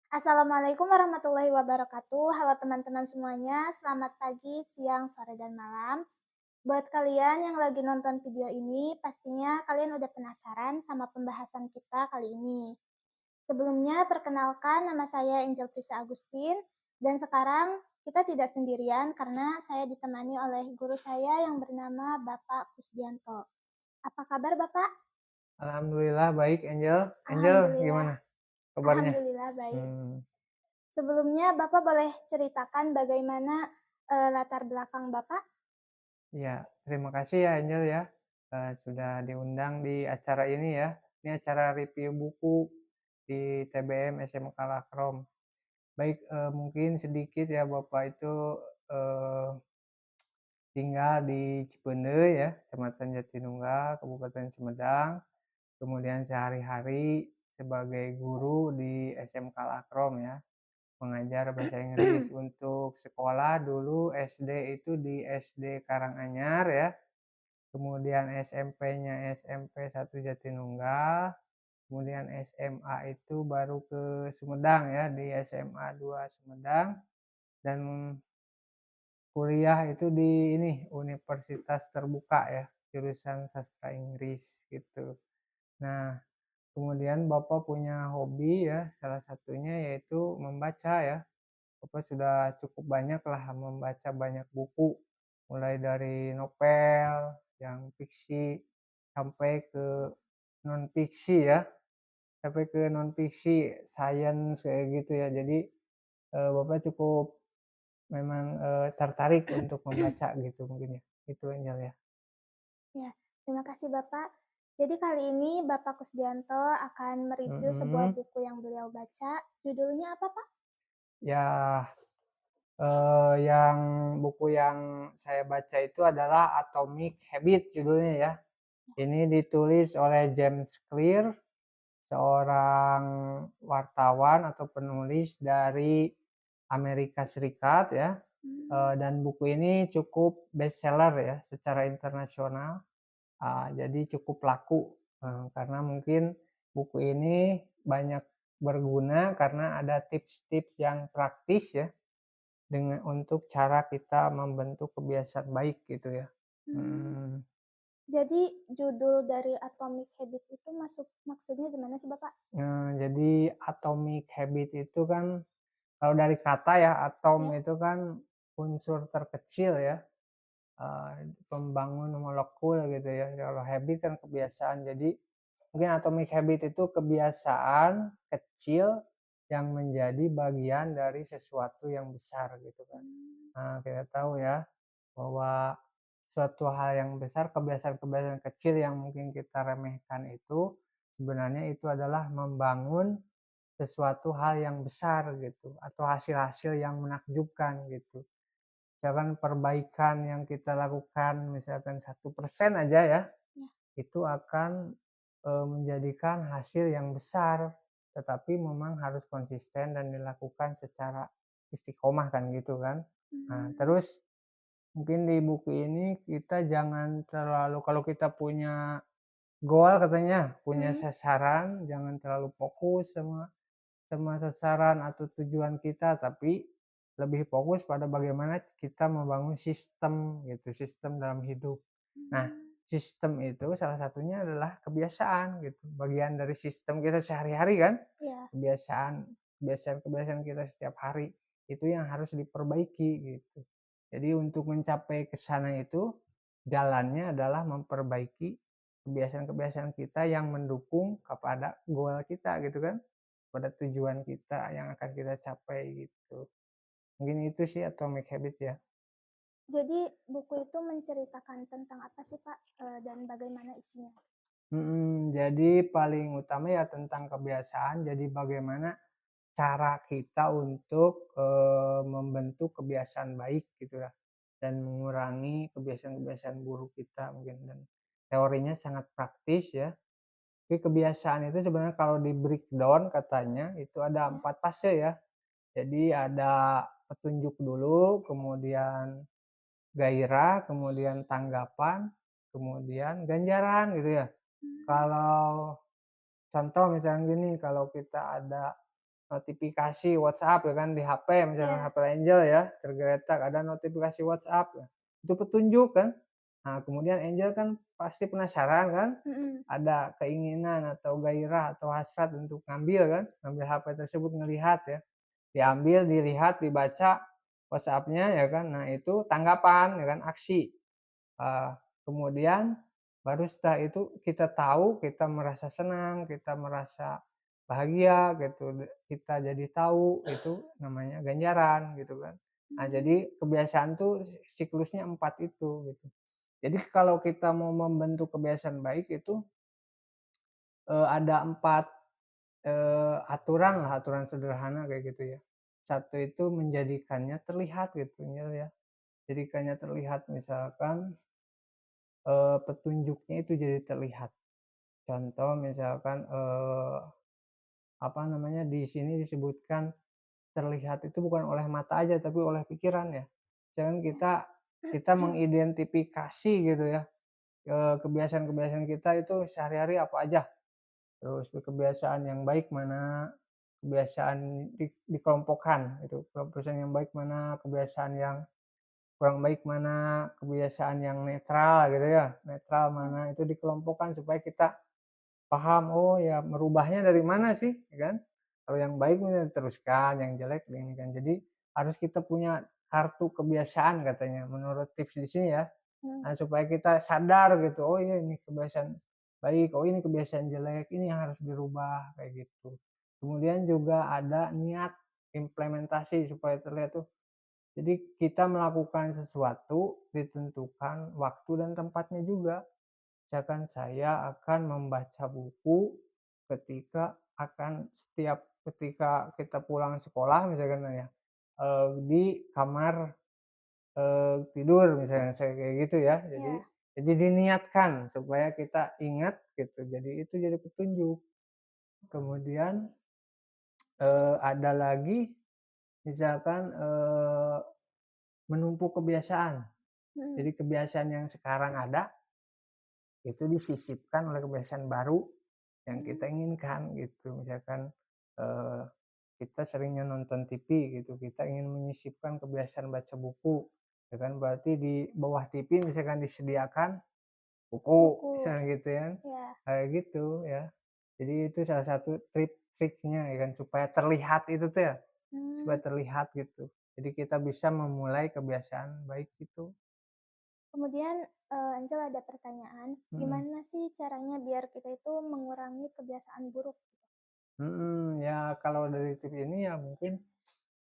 Assalamualaikum warahmatullahi wabarakatuh. Halo teman-teman semuanya, selamat pagi, siang, sore, dan malam. Buat kalian yang lagi nonton video ini, pastinya kalian udah penasaran sama pembahasan kita kali ini. Sebelumnya, perkenalkan nama saya Angel Prisa Agustin, dan sekarang kita tidak sendirian karena saya ditemani oleh guru saya yang bernama Bapak Kusdianto. Apa kabar Bapak? Alhamdulillah baik Angel. Angel Alhamdulillah, gimana kabarnya? Alhamdulillah baik. Hmm, Sebelumnya Bapak boleh ceritakan bagaimana, latar belakang Bapak? ya terima kasih ya Angel ya, sudah diundang di acara ini ya. Ini acara review buku di TBM SMK Lakrom. Baik, mungkin sedikit ya Bapak itu, eee, tinggal di Cipeundeuh ya, Kecamatan Jatinunggal, Kabupaten Sumedang. Kemudian sehari-hari sebagai guru di SMK Lakrom ya. Mengajar bahasa Inggris untuk sekolah dulu SD itu di SD Karanganyar ya, kemudian SMP-nya SMP 1 Jatinunggal, kemudian SMA itu baru ke Sumedang ya, di SMA 2 Sumedang, dan kuliah itu di ini, Universitas Terbuka ya, jurusan Sastra Inggris gitu. Nah, kemudian Bapak punya hobi ya, salah satunya yaitu membaca ya. Bapak sudah cukup banyak lah membaca banyak buku, mulai dari novel yang fiksi sampai ke non-fiksi ya, sampai ke non-fiksi, science kayak gitu ya. Jadi, Bapak cukup memang, tertarik untuk membaca gitu mungkin ya, itu Angel ya. Ya, terima kasih Bapak. Jadi kali ini Bapak Kusdianto akan mereview sebuah Mhm, buku yang beliau baca. Judulnya apa, Pak? ya, yang buku yang saya baca itu adalah Atomic Habits judulnya ya. Ini ditulis oleh James Clear, seorang wartawan atau penulis dari Amerika Serikat ya, Mmm, dan buku ini cukup bestseller ya secara internasional, jadi cukup laku, karena mungkin buku ini banyak berguna karena ada tips-tips yang praktis ya, untuk cara kita membentuk kebiasaan baik gitu ya. mmm. Mhm. Jadi judul dari Atomic Habit itu maksudnya gimana sih, Bapak? Jadi atomic habit itu kan kalau dari kata ya, atom Ya? itu kan unsur terkecil ya, pembangun molekul gitu ya. Kalau habit kan kebiasaan. Jadi mungkin atomic habit itu kebiasaan kecil yang menjadi bagian dari sesuatu yang besar gitu kan. Mmm, Nah, kita tahu ya bahwa suatu hal yang besar, kebiasaan-kebiasaan kecil yang mungkin kita remehkan itu sebenarnya itu adalah membangun sesuatu hal yang besar gitu, atau hasil-hasil yang menakjubkan gitu. Misalkan perbaikan yang kita lakukan misalkan 1% aja ya, ya. itu akan, menjadikan hasil yang besar, tetapi memang harus konsisten dan dilakukan secara istiqomah kan gitu kan. Nah Mmm, terus mungkin di buku ini kita jangan terlalu kalau kita punya goal katanya, punya mhm, sasaran, jangan terlalu fokus sama sasaran atau tujuan kita, tapi lebih fokus pada bagaimana kita membangun sistem gitu, sistem dalam hidup. Nah, mmm, sistem itu salah satunya adalah kebiasaan gitu, bagian dari sistem kita sehari-hari kan, iya, kebiasaan kebiasaan-kebiasaan kita setiap hari, itu yang harus diperbaiki gitu. Jadi untuk mencapai ke sana itu, jalannya adalah memperbaiki kebiasaan-kebiasaan kita yang mendukung kepada goal kita gitu kan. Pada tujuan kita yang akan kita capai gitu. Mungkin itu sih Atomic Habit ya. jadi buku itu menceritakan tentang apa sih, Pak? Dan bagaimana isinya? Jadi paling utama ya tentang kebiasaan, jadi bagaimana cara kita untuk, membentuk kebiasaan baik gitu ya, dan mengurangi kebiasaan-kebiasaan buruk kita mungkin dan teorinya sangat praktis ya. Tapi kebiasaan itu sebenarnya kalau di-breakdown katanya itu ada Ya? 4 fase ya. Jadi ada petunjuk dulu, kemudian gairah, kemudian tanggapan, kemudian ganjaran gitu ya. Mmm, Kalau contoh misalnya gini, kalau kita ada notifikasi WhatsApp ya kan di HP, misalkan Iya. HP Angel ya, tergeletak ada notifikasi WhatsApp ya, itu petunjuk kan. Nah, kemudian Angel kan pasti penasaran kan, Mhm. ada keinginan atau gairah atau hasrat untuk ngambil kan, ngambil HP tersebut, ngelihat ya, diambil, dilihat, dibaca WhatsApp-nya ya kan. Nah, itu tanggapan ya kan, aksi. Eee, Kemudian baru setelah itu kita tahu, kita merasa senang, kita merasa bahagia gitu, kita jadi tahu itu namanya ganjaran gitu kan. Nah, Mmm. jadi kebiasaan tuh siklusnya 4 itu gitu. Jadi kalau kita mau membentuk kebiasaan baik itu, ada 4 aturan lah, aturan sederhana kayak gitu ya. Satu itu menjadikannya terlihat gitu ya, jadikannya terlihat misalkan petunjuknya itu jadi terlihat. Contoh misalkan, apa namanya, di sini disebutkan terlihat itu bukan oleh mata aja, tapi oleh pikiran ya. Misalkan Iya. kita mengidentifikasi gitu ya, kebiasaan-kebiasaan kita itu sehari-hari apa aja, terus kebiasaan yang baik mana, kebiasaan dikelompokkan itu, kebiasaan yang baik mana, kebiasaan yang kurang baik mana, kebiasaan yang netral gitu ya, netral Iya. mana, itu dikelompokkan supaya kita paham, oh ya merubahnya dari mana sih, ya kan. Kalau yang baik mungkin diteruskan, yang jelek diinikan. Jadi harus kita punya kartu kebiasaan katanya menurut tips di sini ya. Mmm. Nah, supaya kita sadar gitu, oh iya ini kebiasaan baik, oh ini kebiasaan jelek, ini yang harus dirubah kayak gitu. Kemudian juga ada niat implementasi supaya terlihat tuh, jadi kita melakukan sesuatu ditentukan waktu dan tempatnya juga. Misalkan saya akan membaca buku ketika kita pulang sekolah misalkan ya, di kamar, tidur misalnya saya kayak gitu ya. Iya. Jadi diniatkan supaya kita ingat gitu, jadi itu jadi petunjuk. Kemudian, ada lagi misalkan, menumpuk kebiasaan. Mhm. Jadi kebiasaan yang sekarang ada, itu disisipkan oleh kebiasaan baru yang Mmm. kita inginkan gitu. Misalkan, eee, kita seringnya nonton TV gitu, kita ingin menyisipkan kebiasaan baca buku, ya kan. Berarti di bawah TV misalkan disediakan buku, Buku. misalnya gitu kan, Iya. kayak gitu ya. Jadi itu salah satu triknya ya kan, supaya terlihat itu tuh ya, supaya Mmm. terlihat gitu. Jadi kita bisa memulai kebiasaan baik itu. Kemudian, Angel ada pertanyaan, Mhm. gimana sih caranya biar kita itu mengurangi kebiasaan buruk? Ya kalau dari tip ini ya mungkin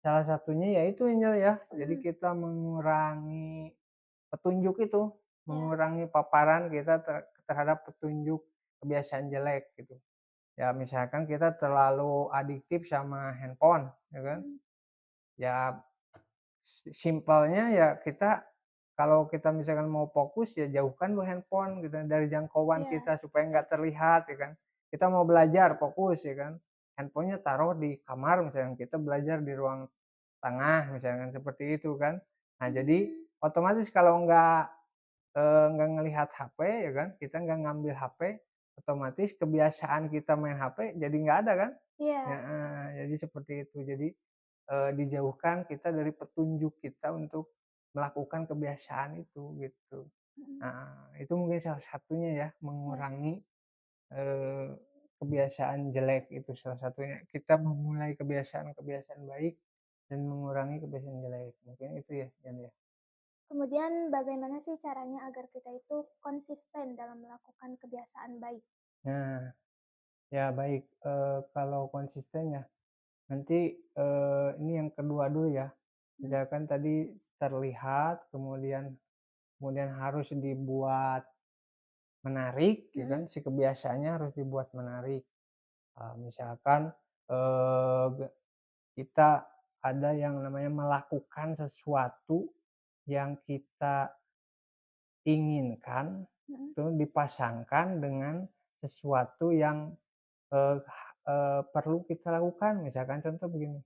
salah satunya ya itu Angel ya, jadi Mhm. kita mengurangi petunjuk itu, Iya. mengurangi paparan kita terhadap petunjuk kebiasaan jelek gitu. Ya misalkan kita terlalu adiktif sama handphone ya kan, Mhm. ya simpelnya ya kita kalau kita misalkan mau fokus ya jauhkan dulu handphone gitu dari jangkauan Iya. kita supaya nggak terlihat ya kan. Kita mau belajar fokus ya kan, handphonenya taruh di kamar misalkan, kita belajar di ruang tengah misalkan seperti itu kan. Nah jadi Mmm. otomatis kalau nggak ngelihat HP ya kan, kita nggak ngambil HP, otomatis kebiasaan kita main HP jadi nggak ada kan. Iya. Heeh, jadi seperti itu. Jadi dijauhkan kita dari petunjuk kita untuk melakukan kebiasaan itu, gitu. Mhm. Nah, itu mungkin salah satunya ya, Iya. mengurangi, eee, kebiasaan jelek itu salah satunya. Kita memulai kebiasaan-kebiasaan baik dan mengurangi kebiasaan jelek, mungkin itu ya, Jan, ya? Kemudian bagaimana sih caranya agar kita itu konsisten dalam melakukan kebiasaan baik? Nah, ya baik, kalau konsisten ya, nanti, ini yang kedua dulu ya, Mmm. misalkan tadi terlihat, kemudian harus dibuat menarik ya Mhm. kan, si kebiasaannya harus dibuat menarik. Misalkan, ge kita ada yang namanya melakukan sesuatu yang kita inginkan, Mhm. itu dipasangkan dengan sesuatu yang, perlu kita lakukan. Misalkan contoh begini,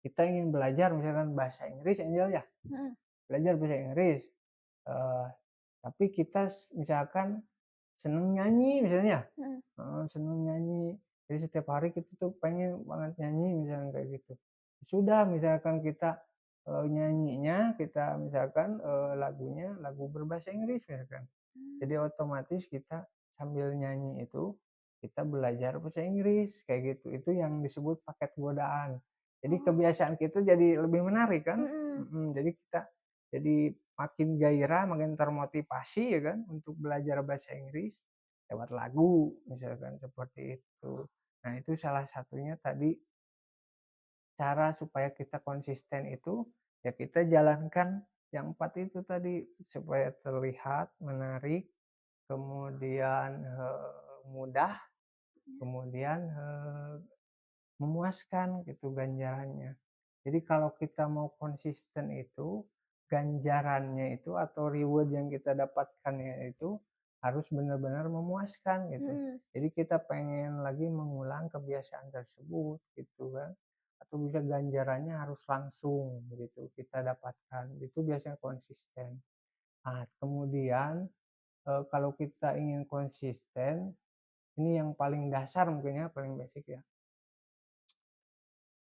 kita ingin belajar misalkan bahasa Inggris Angel ya, Mhm. belajar bahasa Inggris, eee, tapi kita misalkan seneng nyanyi misalnya, Mhm. heeh, seneng nyanyi. Jadi setiap hari kita tuh pengen banget nyanyi misalkan kayak gitu. Sudah misalkan kita, nyanyinya kita misalkan, lagunya lagu berbahasa Inggris misalkan. Jadi Mmm, otomatis kita sambil nyanyi itu, kita belajar bahasa Inggris, kayak gitu. Itu yang disebut paket godaan. Jadi oh, kebiasaan kita jadi lebih menarik kan, mhm, jadi kita jadi makin gairah, makin termotivasi ya kan, untuk belajar bahasa Inggris lewat lagu, misalkan seperti itu. Nah, itu salah satunya tadi cara supaya kita konsisten itu, ya kita jalankan yang 4 itu tadi, supaya terlihat menarik, kemudian, mudah, iya, kemudian, memuaskan gitu ganjarannya. Jadi kalau kita mau konsisten itu, ganjarannya itu atau reward yang kita dapatkannya itu harus benar-benar memuaskan gitu. mhm, Jadi kita pengen lagi mengulang kebiasaan tersebut gitu kan. Atau bisa ganjarannya harus langsung gitu kita dapatkan. Itu biasanya konsisten. Nah, kemudian kalau kita ingin konsisten, ini yang paling dasar mungkin ya, paling basic ya.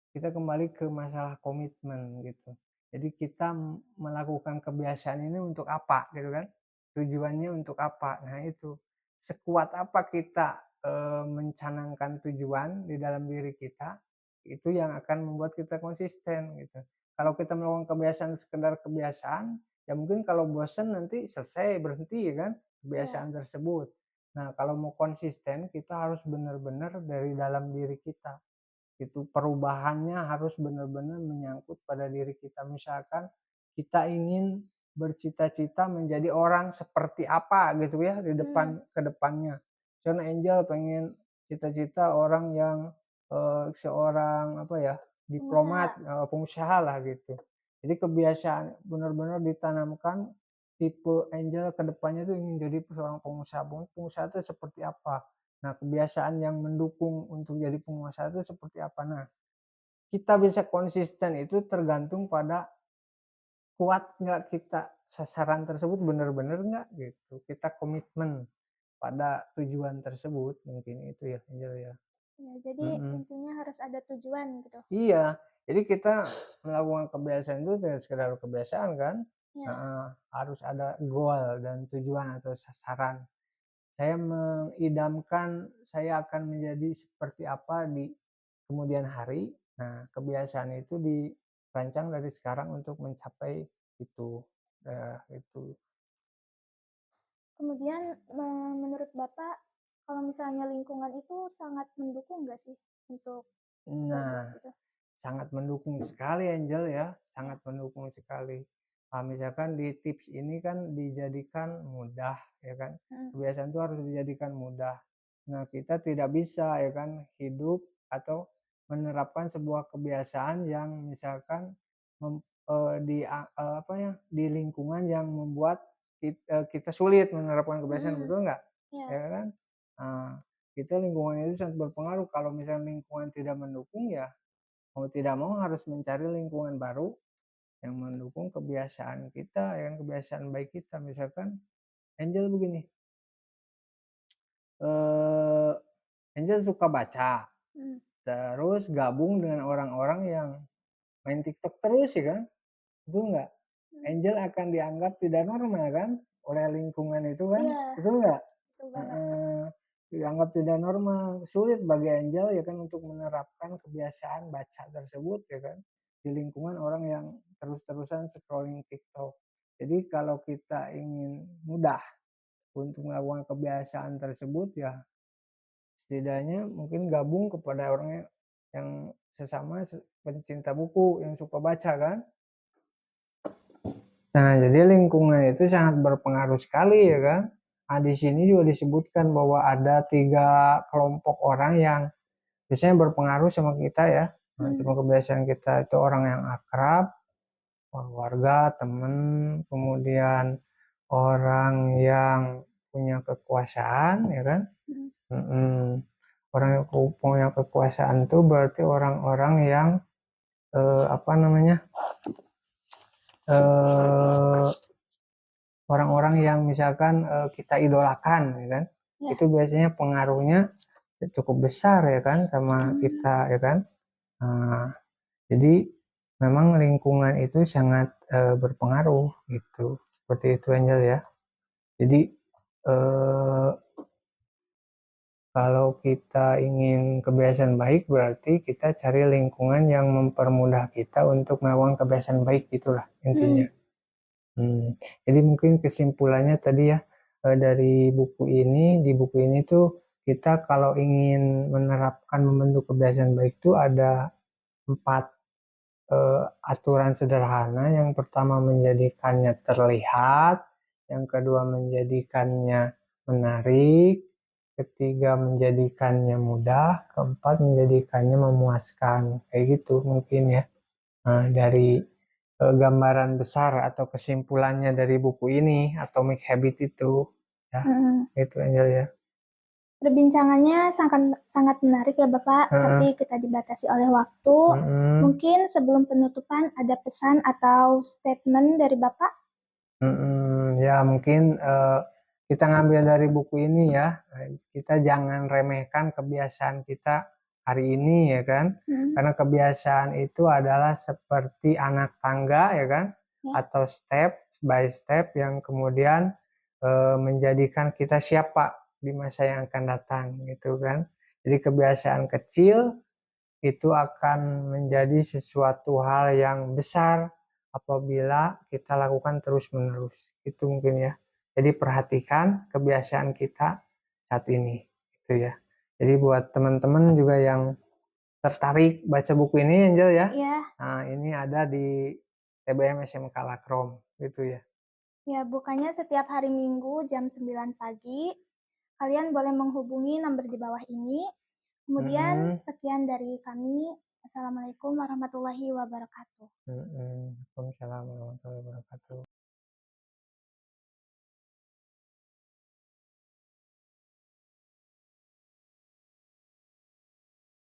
Kita kembali ke masalah komitmen gitu. Jadi kita melakukan kebiasaan ini untuk apa gitu kan, tujuannya untuk apa. Nah itu, sekuat apa kita, mencanangkan tujuan di dalam diri kita, itu yang akan membuat kita konsisten gitu. Kalau kita melakukan kebiasaan sekedar kebiasaan, ya mungkin kalau bosan nanti selesai, berhenti ya kan, iya, kebiasaan tersebut. Nah kalau mau konsisten kita harus benar-benar dari dalam diri kita. Itu perubahannya harus benar-benar menyangkut pada diri kita. Misalkan kita ingin bercita-cita menjadi orang seperti apa gitu ya di mmm, depan ke depannya. Misalnya Angel pengen cita-cita orang yang, seorang apa ya, pengusaha, diplomat, pengusaha lah gitu. Jadi kebiasaan benar-benar ditanamkan tipe Angel ke depannya tuh ingin jadi seorang pengusaha. Pengusaha itu seperti apa? Nah, kebiasaan yang mendukung untuk jadi pengusaha itu seperti apa? Nah, kita bisa konsisten itu tergantung pada kuat nggak kita sasaran tersebut benar-benar nggak gitu. Kita komitmen pada tujuan tersebut mungkin itu ya, Angel ya. ya jadi Mhm. intinya harus ada tujuan gitu, Iya, jadi kita melakukan kebiasaan itu tidak sekedar kebiasaan kan, iya, heeh, harus ada goal dan tujuan atau sasaran. Saya mengidamkan saya akan menjadi seperti apa di kemudian hari. Nah, kebiasaan itu dirancang dari sekarang untuk mencapai itu, itu. kemudian menurut Bapak, kalau misalnya lingkungan itu sangat mendukung nggak sih untuk kayak Nah, gitu? sangat mendukung sekali Angel ya, Ya, sangat mendukung sekali. Misalkan di tips ini kan dijadikan mudah ya kan, mhm, kebiasaan itu harus dijadikan mudah. Nah, kita tidak bisa ya kan hidup atau menerapkan sebuah kebiasaan yang misalkan mem apa ya, di lingkungan yang membuat kita sulit menerapkan kebiasaan, mhm, betul nggak? iya, Ya kan? Nah, kita lingkungan itu sangat berpengaruh, kalau misalnya lingkungan tidak mendukung ya mau tidak mau harus mencari lingkungan baru yang mendukung kebiasaan kita, ya kan, kebiasaan baik kita. Misalkan Angel begini, eee, Angel suka baca, mhm, terus gabung dengan orang-orang yang main TikTok terus ya kan, betul nggak? mhm, Angel akan dianggap tidak normal kan oleh lingkungan itu kan, iya, betul nggak? betul banget, Heeh, dianggap tidak normal, sulit bagi Angel ya kan untuk menerapkan kebiasaan baca tersebut ya kan, di lingkungan orang yang terus-terusan scrolling TikTok. Jadi kalau kita ingin mudah untuk melakukan kebiasaan tersebut ya setidaknya mungkin gabung kepada orang yang sesama pencinta buku, yang suka baca kan. Nah, jadi lingkungan itu sangat berpengaruh sekali ya kan. Nah, di sini juga disebutkan bahwa ada 3 kelompok orang yang biasanya berpengaruh sama kita ya, mhm, sama kebiasaan kita. Itu orang yang akrab, keluarga, teman, kemudian orang yang punya kekuasaan ya kan, mhm, mhm. Orang yang punya kekuasaan itu berarti orang-orang yang, apa namanya, eee orang-orang yang misalkan, kita idolakan ya kan, iya, itu biasanya pengaruhnya cukup besar ya kan sama kita ya kan. Nah, jadi memang lingkungan itu sangat berpengaruh gitu. Seperti itu Angel ya. Jadi eh, kalau kita ingin kebiasaan baik berarti kita cari lingkungan yang mempermudah kita untuk melakukan kebiasaan baik gitulah intinya. Jadi mungkin kesimpulannya tadi ya dari buku ini, di buku ini tuh kita kalau ingin menerapkan membentuk kebiasaan baik itu ada 4 aturan sederhana. Yang pertama menjadikannya terlihat, yang kedua menjadikannya menarik, ketiga menjadikannya mudah, keempat menjadikannya memuaskan. Kayak gitu mungkin ya. Nah, dari gambaran besar atau kesimpulannya dari buku ini, Atomic Habit itu, ya, itu Angel ya. Perbincangannya sangat sangat menarik ya Bapak, tapi kita dibatasi oleh waktu. Mungkin sebelum penutupan ada pesan atau statement dari Bapak? Ya mungkin kita ngambil dari buku ini ya, kita jangan remehkan kebiasaan kita hari ini ya kan, karena kebiasaan itu adalah seperti anak tangga ya kan, atau step by step yang kemudian menjadikan kita siapa di masa yang akan datang gitu kan. Jadi kebiasaan kecil itu akan menjadi sesuatu hal yang besar apabila kita lakukan terus-menerus. Itu mungkin ya. Jadi perhatikan kebiasaan kita saat ini gitu ya. Jadi buat teman-teman juga yang tertarik baca buku ini Angel ya. Iya. Nah, ini ada di TBM SMK Lakrom gitu ya. Ya, bukanya setiap hari Minggu jam 9 pagi. Kalian boleh menghubungi nomor di bawah ini. Kemudian sekian dari kami. Assalamualaikum warahmatullahi wabarakatuh. Waalaikumsalam warahmatullahi wabarakatuh.